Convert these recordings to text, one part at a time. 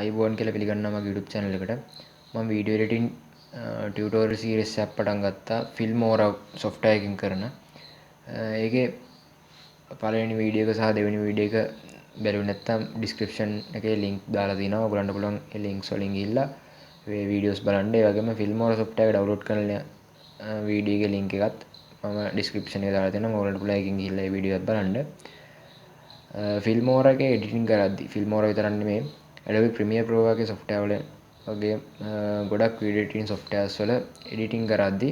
අයිබෝන් කියලා පිළිගන්නවා මගේ YouTube channel එකට. මම video editing tutorial series එකක් පටන් ගත්තා Filmora software එකකින් කරන. ඒකේ පළවෙනි වීඩියෝ එක සහ දෙවෙනි වීඩියෝ එක බැලුවේ නැත්නම් description එකේ link දාලා තියෙනවා. ඔයගලන්ට පුළුවන් ඒ links වලින් ගිහිල්ලා මේ videos බලන්න. ඒ වගේම Filmora software එක download කරන වීඩියෝ එකේ link එකත් මම description එකේ දාලා තියෙනවා. ඔයගලන්ට පුළුවන් ඒකෙන් ගිහිල්ලා ඒ වීඩියෝ එකත් බලන්න. Filmora එකේ editing කරද්දි Filmora විතරක් නෙමෙයි Adobe Premiere Pro වගේ software වල වගේ ගොඩක් video editing softwares වල editing කරද්දි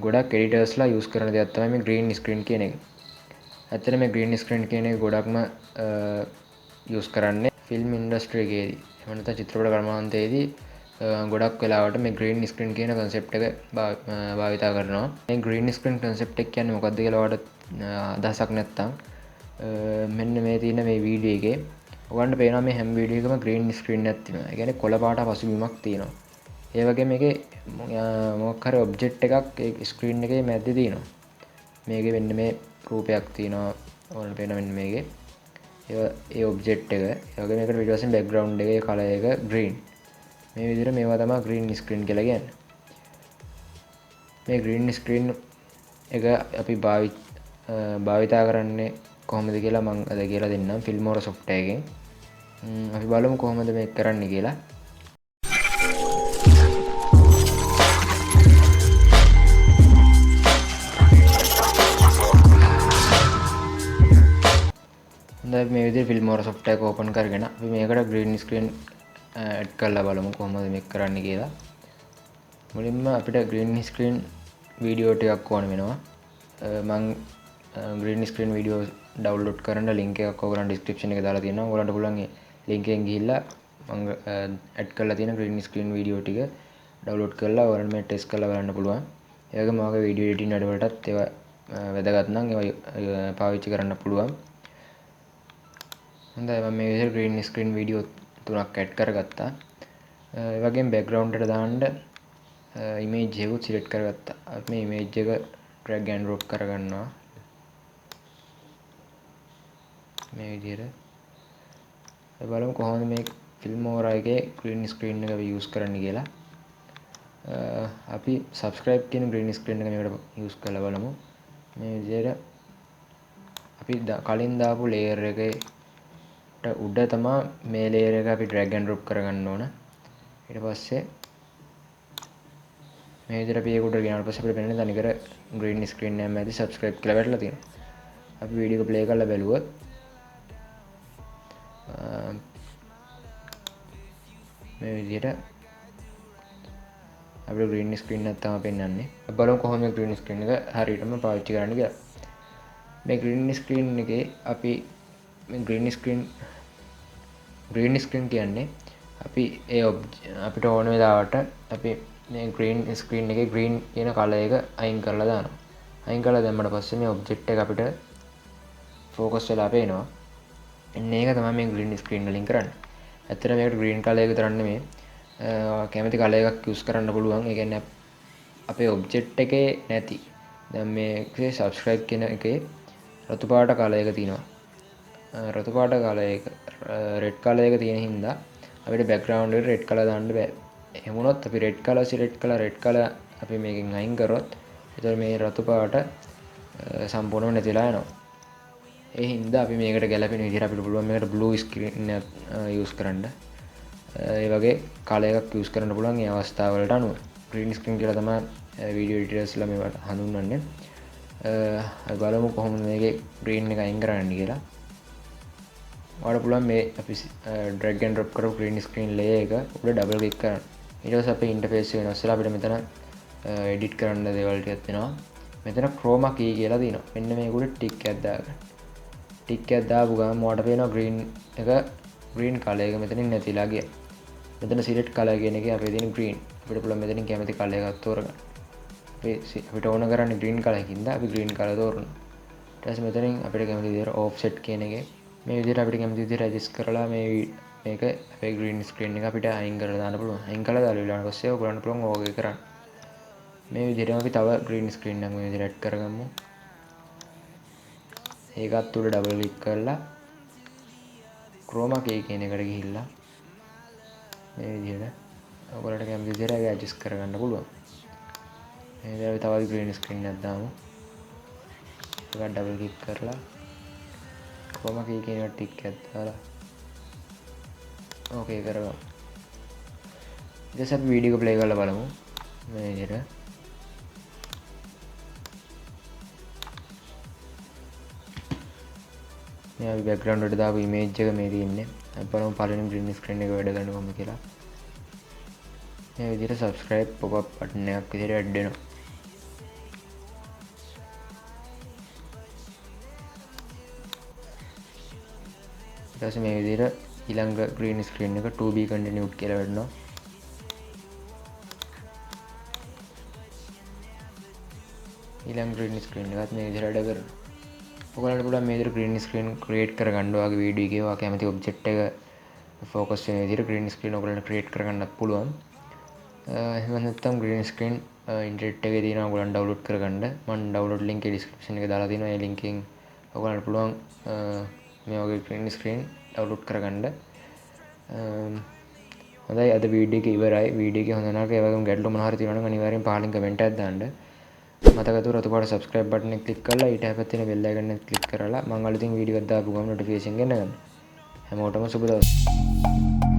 ගොඩක් editorsලා use කරන දෙයක් තමයි මේ green screen කියන එක. ඇත්තට මේ green screen කියන එක ගොඩක්ම use කරන්නේ film industry එකේදී. එහෙම නැත්නම් චිත්‍රපට කර්මාන්තයේදී ගොඩක් වෙලාවට මේ green screen කියන concept එක භාවිතා කරනවා. මේ green screen concept එක කියන්නේ මොකක්ද කියලා ඔයාලට අදහසක් නැත්නම් මෙන්න මේ තියෙන මේ වීඩියෝ එකේ ඔයගන්ට පේනවා මේ හැම වීඩියෝ එකකම green screen එකක් තියෙනවා. ඒ කියන්නේ කොළ පාට පසුබිමක් තියෙනවා. ඒ වගේම මේකේ මොකක් හරි object එකක් ඒ screen එකේ මැද්දේ තියෙනවා. මේකේ මෙන්න මේ රූපයක් තියෙනවා. ඔයාලට පේනවා මෙන්න මේකේ. ඒ object එක. ඒ වගේම මේකට ඊට පස්සේ background එකේ color එක green. මේ විදිහට මේවා තමයි green screen කියලා කියන්නේ. මේ green screen එක අපි භාවිතා කරන්නේ කොහොමද කියලා මම අද කියලා දෙන්නම් Filmora software එකෙන්. අපි බලමු කොහොමද මේක කරන්නේ කියලා. හොඳයි මේ විදිහට Filmora software එක open කරගෙන අපි මේකට green screen add කරලා බලමු කොහොමද මේක කරන්නේ කියලා. මුලින්ම අපිට green screen වීඩියෝ ටිකක් ඕන වෙනවා. මම green screen video download කරන්න link එකක් ඔයගොල්ලන් description එකේ දාලා තියෙනවා. ඔයගොල්ලන්ට පුළුවන් ඒ link එකෙන් ගිහිල්ලා මම add කරලා තියෙන green screen video ටික download කරලා ඔයගොල්ලන් මේ test කරලා බලන්න පුළුවන්. ඒ වගේම ඔයගේ video editing වැඩවලටත් ඒවා වැදගත් නම් ඒවා පාවිච්චි කරන්න පුළුවන්. හොඳයි මම මේ විදිහට green screen video තුනක් add කරගත්තා. ඒ වගේම background එකට දාන්න image එකක් select කරගත්තා. අපි මේ image එක drag and drop කරගන්නවා. මේ විදිහට අපි බලමු කොහොමද මේ Filmora එකේ green screen එක අපි use කරන්න කියලා. අපි subscribe කියන green screen එක මේකට use කරලා බලමු. මේ විදිහට අපි කලින් දාපු layer එකට උඩ තමයි මේ layer එක අපි drag and drop කරගන්න ඕන. ඊට පස්සේ මේ විදිහට අපි ඒක උඩ ගෙනාවට පස්සේ අපිට පේන්නේ තනිකර green screen එකක් මැදි subscribe කියලා වැටලා තියෙනවා. අපි වීඩියෝ එක play කරලා බැලුවොත් මේ විදිහට අපිට green screen එකක් තමයි පෙන්වන්නේ. අපි බලමු කොහොමද මේ green screen එක හරියටම පාවිච්චි කරන්න කියලා. මේ green screen එකේ අපි මේ green screen කියන්නේ අපි අපිට ඕන වෙලාවට අපි මේ green screen එකේ green කියන color එක අයින් කරලා දානවා. අයින් කරලා දැම්මට පස්සේ මේ object එක අපිට focus වෙලා පේනවා. එන්න ඒක තමයි මේ green screen වලින් කරන්නේ. ඇත්තට මේකට green color එක විතරක් නෙමෙයි කැමති color එකක් use කරන්න පුළුවන්. ඒ කියන්නේ අපේ object එකේ නැති දැන් මේකේ subscribe කියන එකේ රතු පාට color එක තියෙනවා. රතු පාට color එක red color එක තියෙන හින්දා අපිට background එකට red color දාන්න බෑ. එහෙම වුණොත් අපි red color select කළා red color අපි මේකෙන් අයින් කරොත් එතකොට මේ රතු පාට සම්පූර්ණයෙන්ම නැතිලා යනවා. ඒ හින්දා අපි මේකට ගැලපෙන විදිහට අපිට පුළුවන් මේකට blue screen එක use කරන්න. ඒ වගේ color එකක් use කරන්න පුළුවන් මේ අවස්ථාවලට අනුව. green screen කියලා තමයි video editorsලා මේවට හඳුන්වන්නේ. අපි බලමු කොහොමද මේකේ green එක අයින් කරන්නේ කියලා. ඔයාලට පුළුවන් මේ අපි drag and drop කරපු green screen layer එක උඩ double click කරන්න. ඊට පස්සේ අපේ interface එක වෙනස් වෙලා අපිට මෙතන edit කරන්න දේවල් ටිකක් තියෙනවා. මෙතන chroma key කියලා තියෙනවා. මෙන්න මේක උඩ tick එකක් දාගන්න. tick එකක් දාපු ගමන් ඔයාලට පේනවා green color එක මෙතනින් නැතිලා ගියා. මෙතන select color කියන එකේ අපේ තියෙන green. අපිට පුළුවන් මෙතනින් කැමති color එකක් තෝරගන්න. අපිට ඕන කරන්නේ green color එකකින්ද අපි green color තෝරනවා. ඊට පස්සේ මෙතනින් අපිට කැමති විදිහට offset කියන එකේ මේ විදිහට අපිට කැමති විදිහට adjust කරලා මේක අපේ green screen එක අපිට අයින් කරලා දාන්න පුළුවන්. අයින් කරලා දාලා ඊළඟ පස්සේ ඔයගොල්ලන්ට පුළුවන් ඕක කරන්න. මේ විදිහටම අපි තව green screen එකක් මේ විදිහට add කරගමු. ඒකත් උඩ double click කරලා ක්‍රෝමා කී කියන එකට ගිහිල්ලා මේ විදිහට ඔයගොල්ලන්ට කැමති විදිහට ඇඩ්ජස්ට් කරගන්න පුළුවන්. මේ විදිහට තවත් ග්‍රීන් ස්ක්‍රීන් එකක් දාමු. ඒක ඩබල් ක්ලික් කරලා ක්‍රෝමා කී කියන එකට ටික් එකක් දාලා ඕකේ කරගමු. ඊට පස්සේ අපි වීඩියෝ එක ප්ලේ කරලා බලමු. මේ විදිහට මේ අපි බෑග්ග්‍රවුන්ඩ් එකට දාපු ඉමේජ් එක මේ තියෙන්නේ. අපි බලමු පළවෙනි ග්‍රීන් ස්ක්‍රීන් එක වැඩ ගන්න කොහොමද කියලා. මේ විදිහට subscribe pop up button එකක් විදිහට ඇඩ් වෙනවා. ඊට පස්සේ මේ විදිහට ඊළඟ green screen එක 2B continued කියලා වෙනවා. ඊළඟ green screen එකත් මේ විදිහට වැඩ කරනවා. ඔයගොල්ලන්ට පුළුවන් මේ විදිහට green screen create කරගන්න ඔයාගේ වීඩියෝ එකේ ඔයා කැමති object එක focus වෙන විදිහට green screen ඔයගොල්ලන්ට create කරගන්නත් පුළුවන්. එහෙම නැත්නම් green screen ඉන්ටර්නෙට් එකේ තියෙනවා ඔයගොල්ලන් download කරගන්න. මම download link එක description එකේ දාලා තියෙනවා. ඒ link එකෙන් ඔයගොල්ලන්ට පුළුවන් මේ වගේ green screen download කරගන්න. හොඳයි අද වීඩියෝ එක ඉවරයි. වීඩියෝ එක හොඳ නරක ඒ වගේම ගැටලු මොනවා හරි තියෙනවා නම් අනිවාර්යෙන් පහලින් කමෙන්ට් එකක් දාන්න. මතකතු රතු පාට subscribe button එක click කරලා ඊට හැපැත්තේ තියෙන bell icon එක click කරලා මම අලුතින් වීඩියෝ එකක් දාපු ගමන් notification ගන්න ගන්න. හැමෝටම සුබ දවසක්.